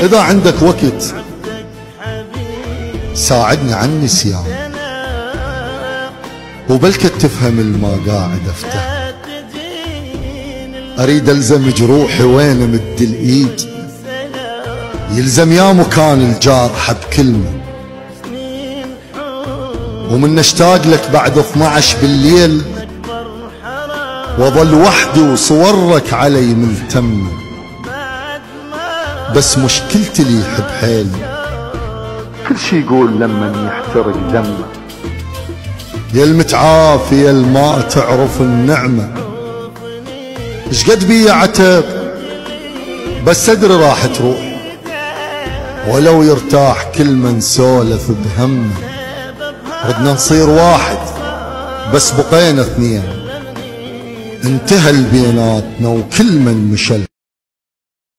إذا عندك وقت ساعدني عن النسيان، وبلكت تفهم الما قاعد افتح. اريد الزم جروحي وين امد الايد، يلزم يا مكان الجارحة بكلمة، ومن اشتاق لك بعد 12 بالليل، واظل وحدي وصورك علي ملتمة. بس مشكلتي اللي يحب حيلي كل شي يقول لمن يحترق دمه. يا المتعافي يا الما تعرف النعمة، شقد بي عتب بس ادري راح تروح، ولو يرتاح كل من سولف بهمه. ردنا نصير واحد بس بقينا اثنين، انتهى البيناتنا وكل من مشل.